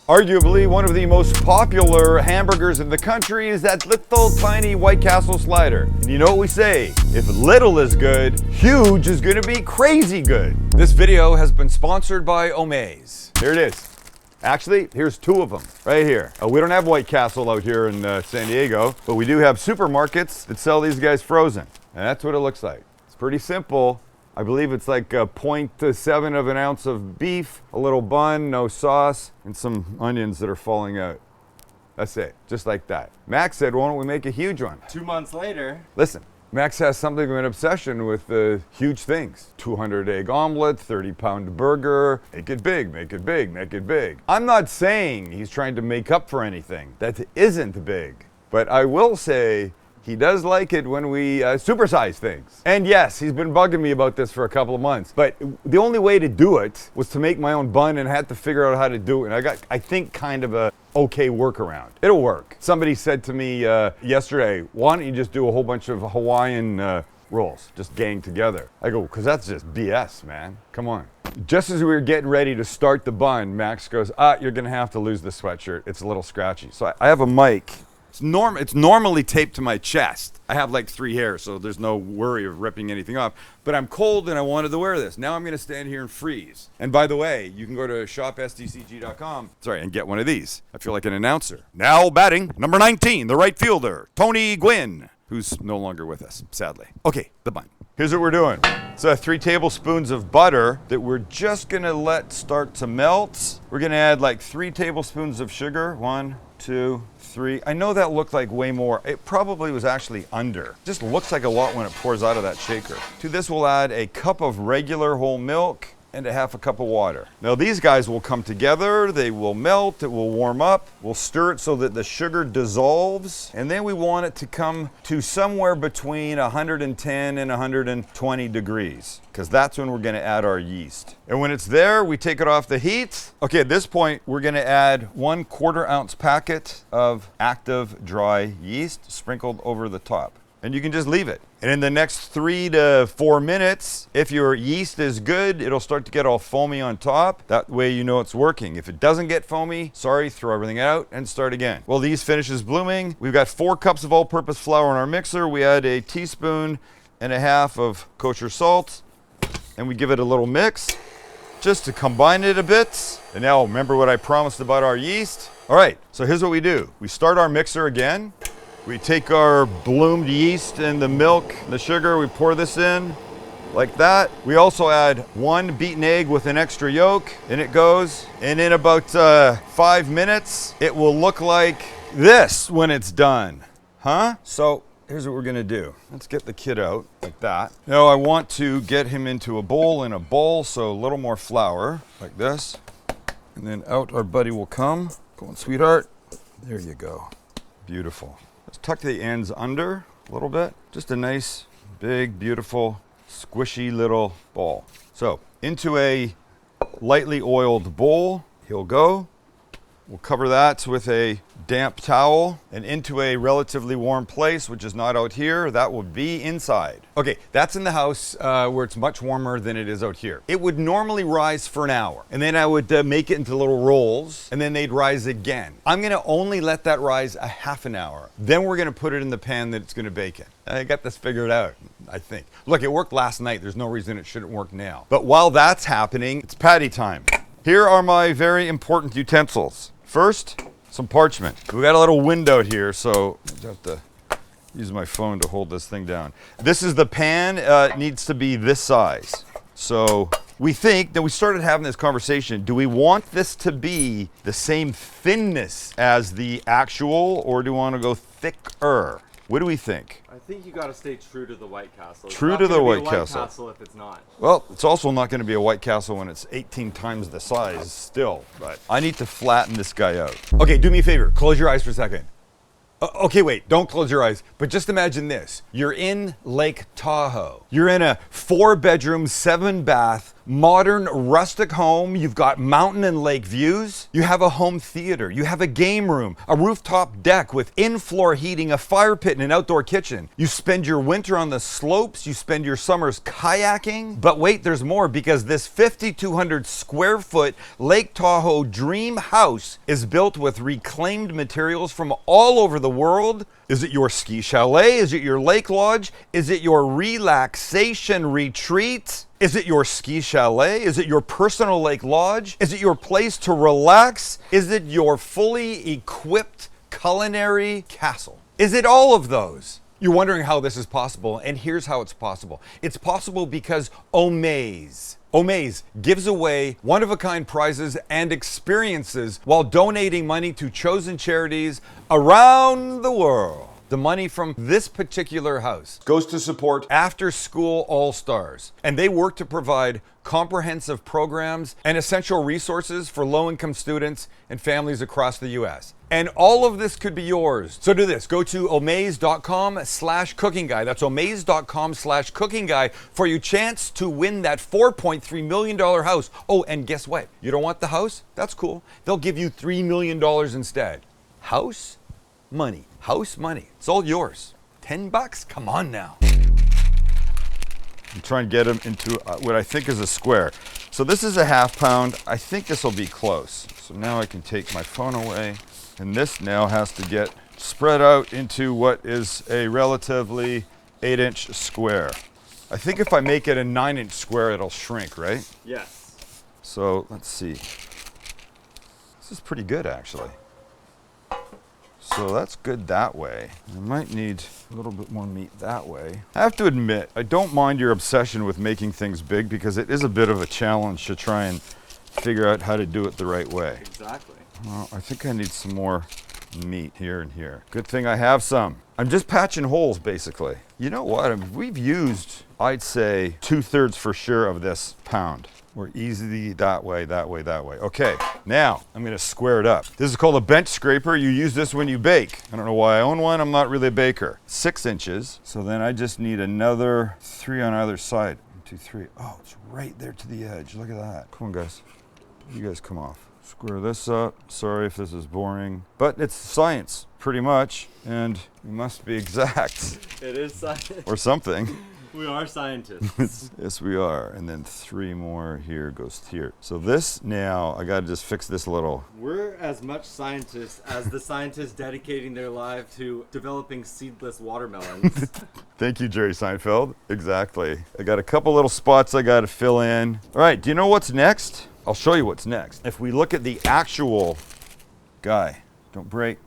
Arguably one of the most popular hamburgers in the country is that little tiny White Castle slider. And you know what we say, if little is good, huge is gonna be crazy good. This video has been sponsored by Omaze. Here it is. Actually, here's two of them right here. We don't have White Castle out here in San Diego, but we do have supermarkets that sell these guys frozen. And that's what it looks like. It's pretty simple. I believe it's like 0.7 of an ounce of beef, a little bun, no sauce, and some onions that are falling out. That's it, just like that. Max said, why don't we make a huge one? 2 months later. Listen, Max has something of an obsession with huge things. 200 egg omelet, 30-pound burger, make it big, make it big, make it big. I'm not saying he's trying to make up for anything that isn't big, but I will say, he does like it when we supersize things. And yes, he's been bugging me about this for a couple of months, but the only way to do it was to make my own bun and I had to figure out how to do it. And I got, I think, kind of a okay workaround. It'll work. Somebody said to me yesterday, why don't you just do a whole bunch of Hawaiian rolls, just gang together? I go, because that's just BS, man. Come on. Just as we were getting ready to start the bun, Max goes, you're gonna have to lose the sweatshirt. It's a little scratchy. So I have a mic. It's normally taped to my chest. I have like 3 hairs, so there's no worry of ripping anything off. But I'm cold and I wanted to wear this. Now I'm gonna stand here and freeze. And by the way, you can go to shopsdcg.com, and get one of these. I feel like an announcer. Now batting, number 19, the right fielder, Tony Gwynn, who's no longer with us, sadly. Okay, the bun. Here's what we're doing. So 3 tablespoons of butter that we're just gonna let start to melt. We're gonna add like 3 tablespoons of sugar. 1, 2, 3. I know that looked like way more. It probably was actually under. Just looks like a lot when it pours out of that shaker. To this we'll add a cup of regular whole milk and a half a cup of water. Now these guys will come together, they will melt, it will warm up, we'll stir it so that the sugar dissolves, and then we want it to come to somewhere between 110 and 120 degrees, because that's when we're gonna add our yeast. And when it's there, we take it off the heat. Okay, at this point, we're gonna add 1/4 ounce packet of active dry yeast sprinkled over the top. And you can just leave it. And in the next 3 to 4 minutes, if your yeast is good, it'll start to get all foamy on top. That way you know it's working. If it doesn't get foamy, sorry, throw everything out and start again. Well, the yeast finishes blooming. We've got 4 cups of all-purpose flour in our mixer. We add a teaspoon and a half of kosher salt, and we give it a little mix just to combine it a bit. And now remember what I promised about our yeast? All right, so here's what we do. We start our mixer again. We take our bloomed yeast and the milk, the sugar, we pour this in like that. We also add 1 beaten egg with an extra yolk, and it goes. And in about 5 minutes, it will look like this when it's done. So here's what we're gonna do. Let's get the kid out like that. Now I want to get him into a bowl and a bowl, so a little more flour like this. And then out our buddy will come. Go on, sweetheart. There you go. Beautiful. Let's tuck the ends under a little bit. Just a nice, big, beautiful, squishy little ball. So into a lightly oiled bowl, he'll go. We'll cover that with a damp towel and into a relatively warm place, which is not out here. That will be inside. Okay, that's in the house where it's much warmer than it is out here. It would normally rise for an hour, and then I would make it into little rolls, and then they'd rise again. I'm gonna only let that rise a half an hour. Then we're gonna put it in the pan that it's gonna bake in. I got this figured out, I think. Look, it worked last night. There's no reason it shouldn't work now. But while that's happening, it's patty time. Here are my very important utensils. First, some parchment. We got a little window here, so I have to use my phone to hold this thing down. This is the pan. It needs to be this size. So we think that we started having this conversation. Do we want this to be the same thinness as the actual, or do we want to go thicker? What do we think? I think you got to stay true to the White Castle. True to the White Castle. White Castle if it's not. Well, it's also not going to be a White Castle when it's 18 times the size still, but I need to flatten this guy out. Okay, do me a favor. Close your eyes for a second. Okay, wait, don't close your eyes, but just imagine this. You're in Lake Tahoe. You're in a 4-bedroom, 7-bath, modern rustic home. You've got mountain and lake views. You have a home theater. You have a game room, a rooftop deck with in-floor heating, a fire pit, and an outdoor kitchen. You spend your winter on the slopes. You spend your summers kayaking. But wait, there's more, because this 5,200 square foot Lake Tahoe dream house is built with reclaimed materials from all over the world. Is it your ski chalet? Is it your lake lodge? Is it your relaxation retreat? Is it your ski chalet? Is it your personal lake lodge? Is it your place to relax? Is it your fully equipped culinary castle? Is it all of those? You're wondering how this is possible, and here's how it's possible. It's possible because Omaze gives away one-of-a-kind prizes and experiences while donating money to chosen charities around the world. The money from this particular house goes to support After School All-Stars, and they work to provide comprehensive programs and essential resources for low-income students and families across the U.S. And all of this could be yours. So do this. Go to omaze.com/cooking guy. That's omaze.com/cooking guy for your chance to win that $4.3 million house. Oh, and guess what? You don't want the house? That's cool. They'll give you $3 million instead. House money. House money. It's all yours. $10? Come on now. I'm trying to get them into what I think is a square. So this is a ½ pound. I think this will be close. So now I can take my phone away. And this now has to get spread out into what is a relatively 8-inch square. I think if I make it a 9-inch square, it'll shrink, right? Yes. So let's see. This is pretty good, actually. So that's good that way. I might need a little bit more meat that way. I have to admit, I don't mind your obsession with making things big, because it is a bit of a challenge to try and figure out how to do it the right way. Exactly. Well, I think I need some more meat here and here. Good thing I have some. I'm just patching holes, basically. You know what? I mean, we've used, I'd say, 2/3 for sure of this pound. We're easily that way, that way, that way. Okay, now I'm gonna square it up. This is called a bench scraper. You use this when you bake. I don't know why I own one. I'm not really a baker. 6 inches. So then I just need another 3 on either side. 1, 2, 3. Oh, it's right there to the edge. Look at that. Come on, guys. You guys come off. Square this up. Sorry if this is boring, but it's science, pretty much, and we must be exact. It is science. Or something. We are scientists. Yes, we are. And then 3 more here goes here. So this now, I gotta just fix this little. We're as much scientists as the scientists dedicating their life to developing seedless watermelons. Thank you, Jerry Seinfeld. Exactly. I got a couple little spots I gotta fill in. All right, do you know what's next? I'll show you what's next. If we look at the actual guy, don't break,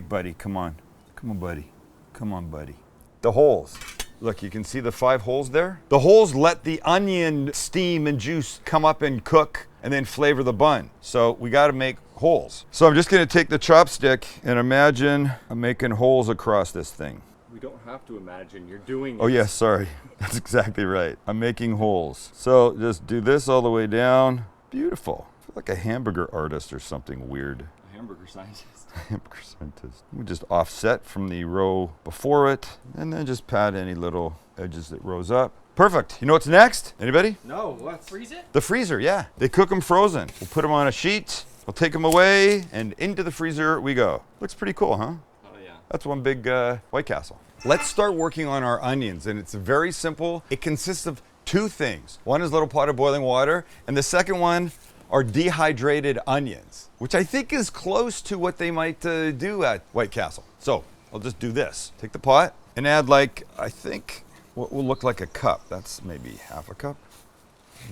buddy. Come on, buddy. Come on, buddy. The holes. Look, you can see the 5 holes there? The holes let the onion steam and juice come up and cook and then flavor the bun. So we gotta make holes. So I'm just gonna take the chopstick and imagine I'm making holes across this thing. We don't have to imagine, you're doing it. Oh yes, sorry. That's exactly right. I'm making holes. So just do this all the way down. Beautiful. I feel like a hamburger artist or something weird. A hamburger scientist. Hamburger scientist. We just offset from the row before it, and then just pat any little edges that rose up. Perfect. You know what's next? Anybody? No, what? Freeze it? The freezer, yeah. They cook them frozen. We'll put them on a sheet. We'll take them away, and into the freezer we go. Looks pretty cool, huh? Oh yeah. That's one big White Castle. Let's start working on our onions, and it's very simple. It consists of 2 things. One is a little pot of boiling water, and the second one are dehydrated onions, which I think is close to what they might do at White Castle. So I'll just do this. Take the pot and add, like, I think what will look like a cup. That's maybe half a cup,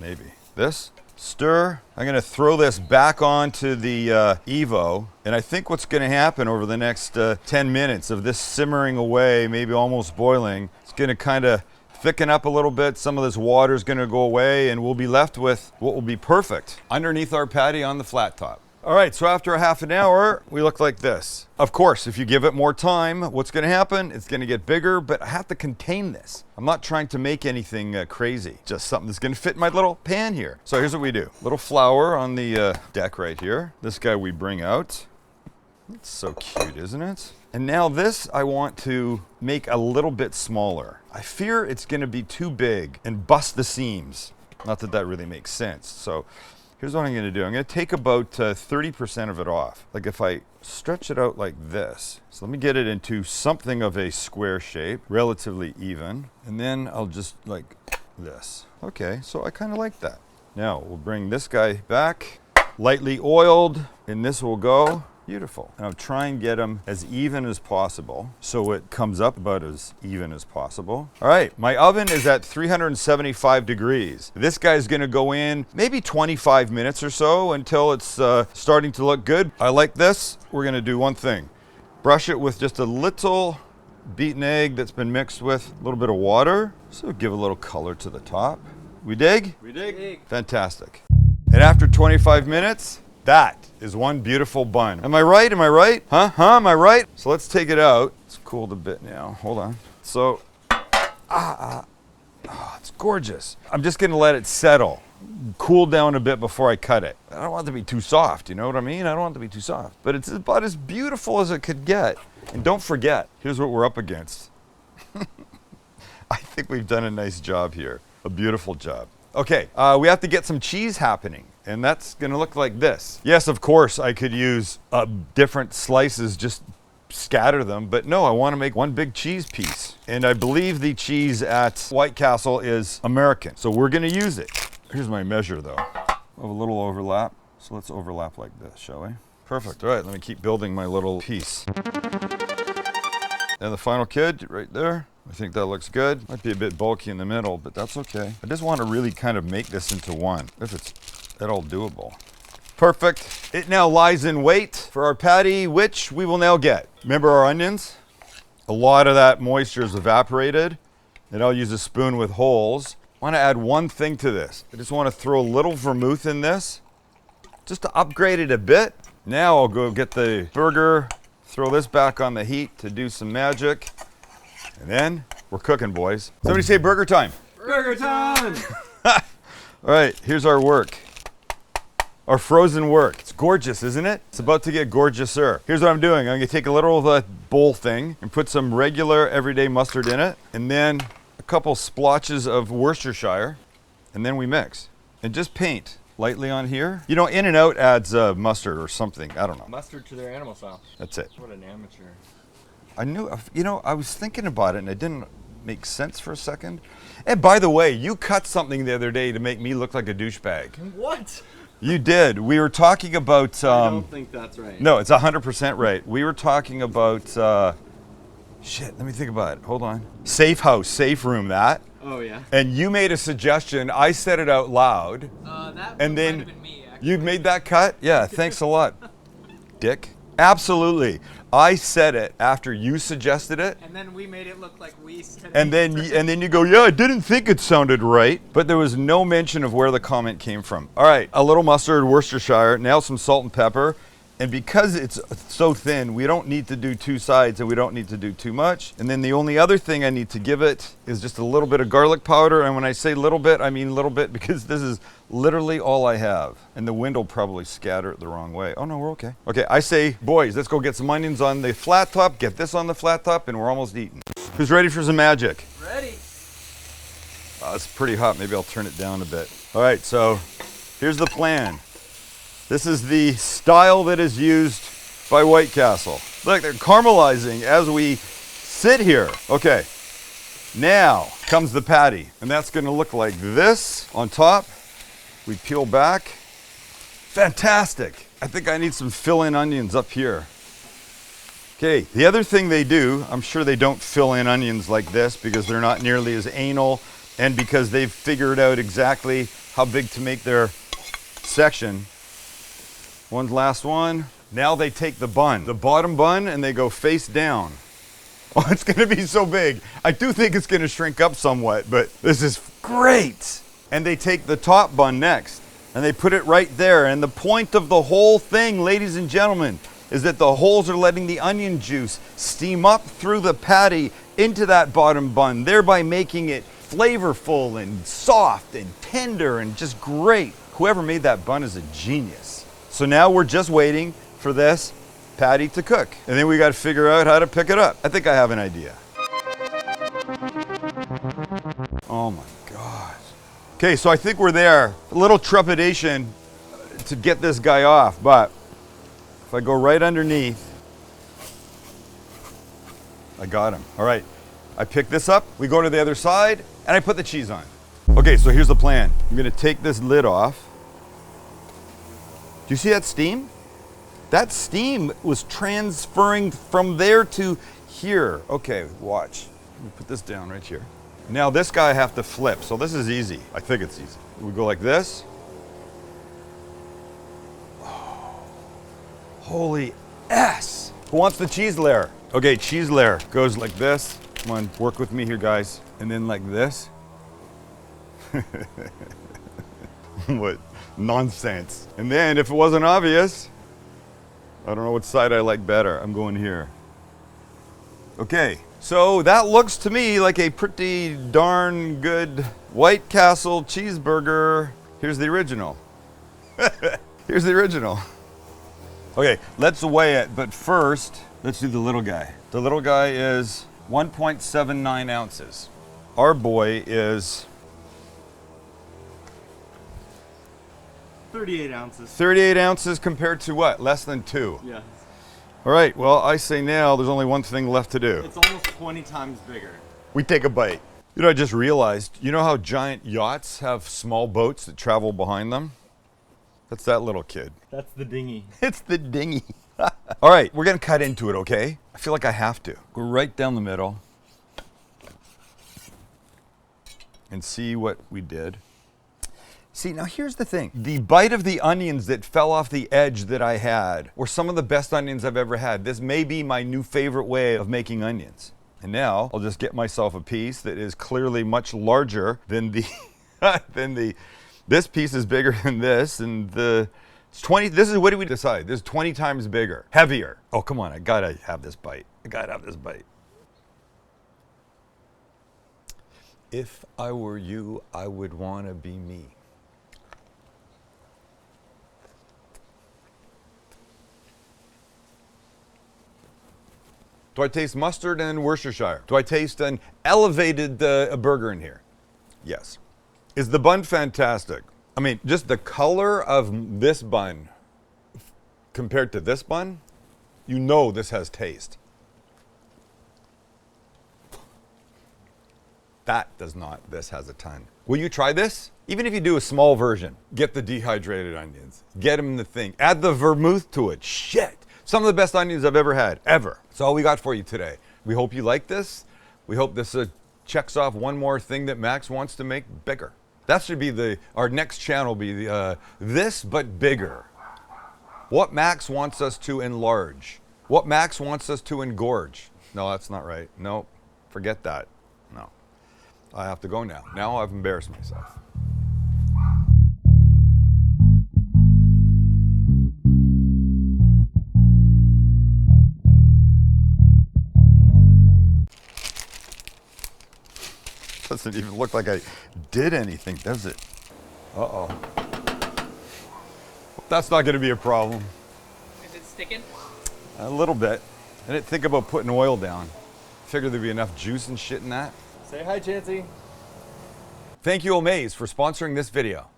maybe. This, stir. I'm gonna throw this back onto the Evo, and I think what's gonna happen over the next 10 minutes of this simmering away, maybe almost boiling, it's gonna kind of thicken up a little bit. Some of this water is going to go away, and we'll be left with what will be perfect underneath our patty on the flat top. All right, so after a half an hour, we look like this. Of course, if you give it more time, what's going to happen? It's going to get bigger, but I have to contain this. I'm not trying to make anything crazy, just something that's going to fit in my little pan here. So here's what we do. Little flour on the deck right here. This guy we bring out. It's so cute, isn't it? And now this I want to make a little bit smaller. I fear it's gonna be too big and bust the seams. Not that that really makes sense. So here's what I'm going to do. I'm going to take about 30% of it off. Like if I stretch it out like this. So let me get it into something of a square shape, relatively even. And then I'll just like this. Okay, so I kind of like that. Now we'll bring this guy back, lightly oiled, and this will go. Beautiful. And I'll try and get them as even as possible so it comes up about as even as possible. All right, my oven is at 375 degrees. This guy's gonna go in maybe 25 minutes or so until it's starting to look good. I like this. We're gonna do one thing. Brush it with just a little beaten egg that's been mixed with a little bit of water. So give a little color to the top. We dig? We dig. Fantastic. And after 25 minutes, that is one beautiful bun. Am I right? Am I right? Huh? Am I right? So let's take it out. It's cooled a bit now. Hold on. So, it's gorgeous. I'm just gonna let it settle, cool down a bit before I cut it. I don't want it to be too soft, you know what I mean? I don't want it to be too soft. But it's about as beautiful as it could get. And don't forget, here's what we're up against. I think we've done a nice job here. A beautiful job. Okay, we have to get some cheese happening. And that's gonna look like this. Yes, of course, I could use different slices, just scatter them, but no, I wanna make one big cheese piece. And I believe the cheese at White Castle is American, so we're gonna use it. Here's my measure though. I have a little overlap, so let's overlap like this, shall we? Perfect, all right, let me keep building my little piece. And the final kid, right there. I think that looks good. Might be a bit bulky in the middle, but that's okay. I just wanna really kind of make this into one, if it's at all doable. Perfect. It now lies in wait for our patty, which we will now get. Remember our onions? A lot of that moisture is evaporated, and I'll use a spoon with holes. I want to add one thing to this. I just want to throw a little vermouth in this, just to upgrade it a bit. Now I'll go get the burger, throw this back on the heat to do some magic, and then we're cooking, boys. Somebody say burger time. Burger time! All right, here's our work. Our frozen work. It's gorgeous, isn't it? It's about to get gorgeouser. Here's what I'm doing. I'm gonna take a little of the bowl thing and put some regular everyday mustard in it, and then a couple splotches of Worcestershire, and then we mix. And just paint lightly on here. You know, In-N-Out adds mustard or something. I don't know. Mustard to their animal style. That's it. What an amateur. I knew, you know, I was thinking about it and it didn't make sense for a second. And by the way, you cut something the other day to make me look like a douchebag. What? You did. We were talking about... I don't think that's right. No, it's 100% right. We were talking about... shit, let me think about it. Hold on. Safe house, safe room, that. Oh, yeah. And you made a suggestion. I said it out loud. That And then might have been me, actually. you made that cut? Yeah, thanks a lot, Dick. Absolutely. I said it after you suggested it. And then we made it look like we said it. And then you go, yeah, I didn't think it sounded right. But there was no mention of where the comment came from. All right, a little mustard, Worcestershire, now some salt and pepper. And because it's so thin, we don't need to do two sides and we don't need to do too much. And then the only other thing I need to give it is just a little bit of garlic powder. And when I say little bit, I mean little bit because this is literally all I have. And the wind will probably scatter it the wrong way. Oh no, we're okay. Okay, I say, boys, let's go get some onions on the flat top, get this on the flat top, and we're almost eating. Who's ready for some magic? Ready. It's pretty hot, maybe I'll turn it down a bit. All right, so here's the plan. This is the style that is used by White Castle. Look, they're caramelizing as we sit here. Okay, now comes the patty, and that's gonna look like this on top. We peel back. Fantastic. I think I need some fill-in onions up here. Okay, the other thing they do, I'm sure they don't fill in onions like this because they're not nearly as anal and because they've figured out exactly how big to make their section. One last one. Now they take the bun, the bottom bun, and they go face down. Oh, it's gonna be so big. I do think it's gonna shrink up somewhat, but this is great. And they take the top bun next, and they put it right there. And the point of the whole thing, ladies and gentlemen, is that the holes are letting the onion juice steam up through the patty into that bottom bun, thereby making it flavorful and soft and tender and just great. Whoever made that bun is a genius. So now we're just waiting for this patty to cook. And then we got to figure out how to pick it up. I think I have an idea. Oh my God. Okay, so I think we're there. A little trepidation to get this guy off, but if I go right underneath, I got him. All right, I pick this up, we go to the other side, and I put the cheese on. Okay, so here's the plan. I'm gonna take this lid off. Do you see that steam? That steam was transferring from there to here. Okay, watch. Let me put this down right here. Now this guy I have to flip, so this is easy. I think it's easy. We go like this. Oh, holy S! Who wants the cheese layer? Okay, cheese layer goes like this. Come on, work with me here, guys. And then like this. What nonsense. And then if it wasn't obvious, I don't know what side I like better. I'm going here. Okay, so that looks to me like a pretty darn good White Castle cheeseburger. Here's the original. Here's the original. Okay, let's weigh it, but first, let's do the little guy. The little guy is 1.79 ounces. Our boy is 38 ounces. 38 ounces compared to what? Less than 2. Yeah. All right, well, I say now there's only one thing left to do. It's almost 20 times bigger. We take a bite. You know, I just realized, you know how giant yachts have small boats that travel behind them? That's that little kid. That's the dinghy. It's the dinghy. All right, we're gonna cut into it, okay? I feel like I have to. Go right down the middle and see what we did. See, now here's the thing. The bite of the onions that fell off the edge that I had were some of the best onions I've ever had. This may be my new favorite way of making onions. And now I'll just get myself a piece that is clearly much larger than the, this piece is bigger than this, and it's 20, this is, what did we decide? This is 20 times bigger, heavier. Oh, come on, I gotta have this bite. I gotta have this bite. If I were you, I would wanna be me. Do I taste mustard and Worcestershire? Do I taste an elevated burger in here? Yes. Is the bun fantastic? I mean, just the color of this bun compared to this bun, you know this has taste. That does not. This has a ton. Will you try this? Even if you do a small version, get the dehydrated onions. Get them in the thing. Add the vermouth to it. Shit. Some of the best onions I've ever had, ever. That's all we got for you today. We hope you like this. We hope this checks off one more thing that Max wants to make bigger. That should be our next channel, be this but bigger. What Max wants us to enlarge. What Max wants us to engorge. No, that's not right. No, forget that. No. I have to go now. Now I've embarrassed myself. Doesn't even look like I did anything, does it? Uh-oh. That's not going to be a problem. Is it sticking? A little bit. I didn't think about putting oil down. Figured there'd be enough juice and shit in that. Say hi, Chancey. Thank you, Omaze, for sponsoring this video.